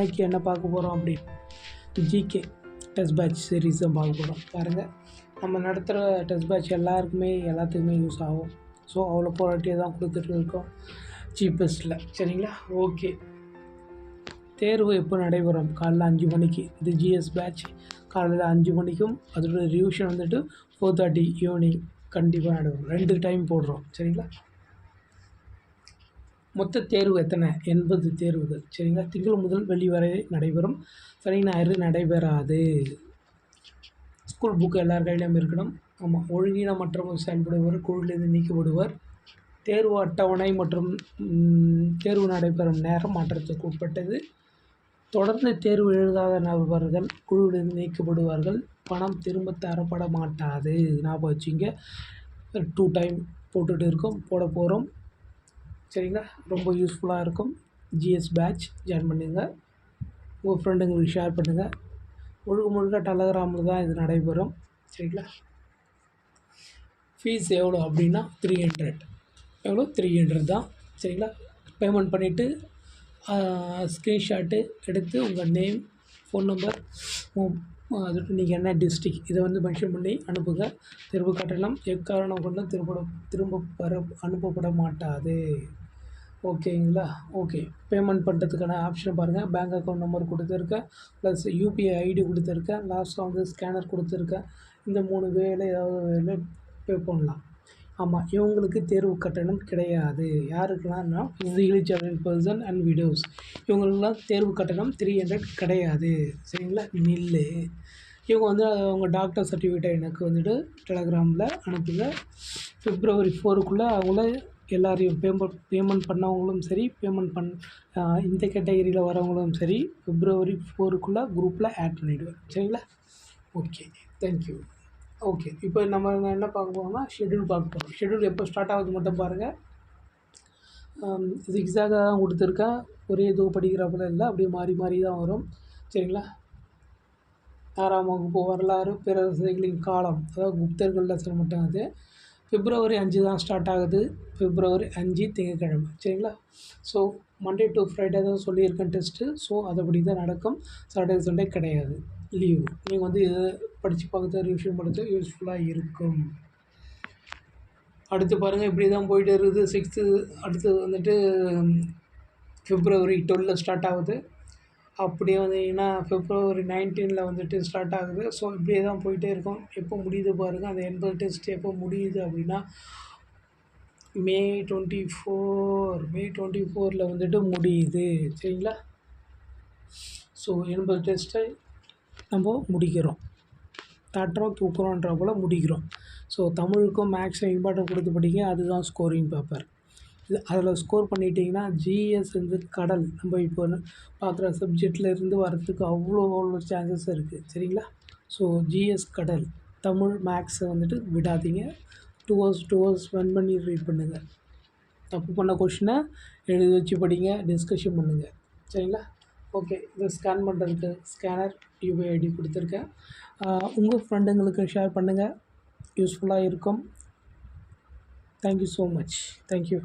இன்றைக்கி என்ன பார்க்க போகிறோம் அப்படின்னு ஜிகே டெஸ்ட் பேட்ச் சீரீஸ் தான் பார்க்க போகிறோம். பாருங்கள், நம்ம நடத்துகிற டெஸ்ட் பேட்ச் எல்லாத்துக்குமே யூஸ் ஆகும். ஸோ அவ்வளோ குவாலிட்டியாக தான் கொடுத்துட்டு இருக்கோம் சீப்பஸ்ட்டில். சரிங்களா? ஓகே. தேர்வு எப்போ நடைபெறும்? காலைல 5 மணிக்கு. இது ஜிஎஸ் பேட்ச் காலையில் 5 மணிக்கும் அதோட ரிவிஷன் வந்துட்டு 4:30 ஈவினிங் கண்டிப்பாக நடைபெறும். 2 டைம் போடுறோம். சரிங்களா? மொத்த தேர்வு எத்தனை? 80 தேர்வுகள். சரிங்களா? திங்கள் முதல் வெள்ளி வரை நடைபெறும். சனி ஞாயிறு நடைபெறாது. ஸ்கூல் புக்கு எல்லார் கையிலும் இருக்கணும். ஆமாம். ஒழுங்கீனமற்றவர் செயல்படுவர் குழுவிலிருந்து நீக்கப்படுவர். தேர்வு அட்டவணை மற்றும் தேர்வு நடைபெறும் நேரம் மாற்றத்துக்கு உட்பட்டது. தொடர்ந்து தேர்வு எழுதாத நபர்கள் குழுவிலிருந்து நீக்கப்படுவார்கள். பணம் திரும்ப தரப்பட மாட்டாது. ஞாபகம் வச்சுங்க. 2 டைம் போட போகிறோம். சரிங்களா? ரொம்ப யூஸ்ஃபுல்லாக இருக்கும். ஜிஎஸ் பேட்ச் ஜாயின் பண்ணுங்கள். உங்கள் ஃப்ரெண்டுங்களுக்கு ஷேர் பண்ணுங்கள். முழுக்க டெலகிராமில் தான் இது நடைபெறும். சரிங்களா? ஃபீஸ் எவ்வளோ அப்படின்னா 300. எவ்வளோ? 300 தான். சரிங்களா? பேமெண்ட் பண்ணிவிட்டு ஸ்க்ரீன்ஷாட்டு எடுத்து உங்கள் நேம், ஃபோன் நம்பர், அதுக்கு நீங்கள் என்ன டிஸ்ட்ரிக் இதை மென்ஷன் பண்ணி அனுப்புங்க. தேர்வு கட்டணம் எக்காரணம் கொண்டும் திரும்ப அனுப்பப்பட மாட்டாது. ஓகேங்களா? ஓகே. பேமெண்ட் பண்ணுறதுக்கான ஆப்ஷன் பாருங்கள். பேங்க் அக்கௌண்ட் நம்பர் கொடுத்துருக்கேன், ப்ளஸ் யூபிஐ ஐடி கொடுத்துருக்கேன், லாஸ்ட்டாக ஸ்கேனர் கொடுத்துருக்கேன். இந்த 3 வேலை ஏதாவது பே பண்ணலாம். ஆமாம், இவங்களுக்கு தேர்வு கட்டணம் கிடையாது. யாருக்கெல்லாம்னா physically challenge person and widows, இவங்களுக்குலாம் தேர்வு கட்டணம் 300 கிடையாது. சரிங்களா? நில்லு. இவங்க அவங்க டாக்டர் சர்டிஃபிகேட்டை எனக்கு டெலகிராமில் அனுப்புங்க. February 4க்குள்ளே அவங்கள எல்லாரையும் பேமெண்ட் பண்ணவங்களும் சரி, இந்த கேட்டகரியில் வரவங்களும் சரி, February 4க்குள்ளே குரூப்பில் ஆட் பண்ணிவிடுவேன். சரிங்களா? Okay, thank you. ஓகே, இப்போ நம்ம என்ன பார்க்க போகிறோம்னா ஷெட்யூல் பார்க்க போகிறோம். ஷெட்யூல் எப்போ ஸ்டார்ட் ஆகுது மட்டும் பாருங்கள். எக்ஸாக்டாக தான் கொடுத்துருக்கேன். ஒரே இது படிக்கிறப்பல இல்லை, அப்படியே மாறி தான் வரும். சரிங்களா? 6ஆம் வகுப்பு வரலாறு பேரரசுகளின் காலம், அதாவது குப்தர்கள் லெசன் மட்டும். அது February 5 தான் ஸ்டார்ட் ஆகுது. February 5 திங்கட்கிழமை. சரிங்களா? ஸோ Monday to Friday தான் சொல்லியிருக்கேன் டெஸ்ட்டு. ஸோ அதுபடி தான் நடக்கும். சாட்டர்டே சண்டே கிடையாது, லீவு. நீங்கள் இதை படித்து பார்த்து ரிவிஷன் பண்ணுறது யூஸ்ஃபுல்லாக இருக்கும். அடுத்து பாருங்கள், இப்படி தான் போயிட்டு இருக்குது. 6th அடுத்து February 12 ஸ்டார்ட் ஆகுது. அப்படியே February 19 ஸ்டார்ட் ஆகுது. ஸோ இப்படியே தான் போயிட்டே இருக்கும். எப்போ முடியுது பாருங்கள். அந்த 80 டெஸ்ட் எப்போ முடியுது அப்படின்னா May 24 முடியுது. சரிங்களா? ஸோ 80 டெஸ்ட்டை நம்ம முடிக்கிறோம். தூக்குறோன்ற போல் முடிக்கிறோம். ஸோ தமிழுக்கும் மேக்ஸும் இம்பார்ட்டன்ட் கொடுத்து படிங்க. அதுதான் ஸ்கோரிங் பேப்பர். அதில் ஸ்கோர் பண்ணிட்டீங்கன்னா ஜிஎஸ் கடல் நம்ம இப்போ பார்க்குற சப்ஜெக்டில் இருந்து வர்றதுக்கு அவ்வளோ சான்சஸ் இருக்குது. சரிங்களா? ஸோ ஜிஎஸ் கடல் தமிழ் மேக்ஸை விடாதீங்க. 2 hours ஸ்பெண்ட் பண்ணி ரீட் பண்ணுங்கள். தப்பு பண்ண கொஷினை எழுதி வச்சு படிங்க, டிஸ்கஷன் பண்ணுங்கள். சரிங்களா? ஓகே. இதை ஸ்கேன் பண்ணுறதுக்கு ஸ்கேனர் யூபிஐ ஐடி கொடுத்துருக்கேன். உங்கள் ஃப்ரெண்டுங்களுக்கு ஷேர் பண்ணுங்கள். யூஸ்ஃபுல்லாக இருக்கும். Thank you so much. தேங்க்யூ.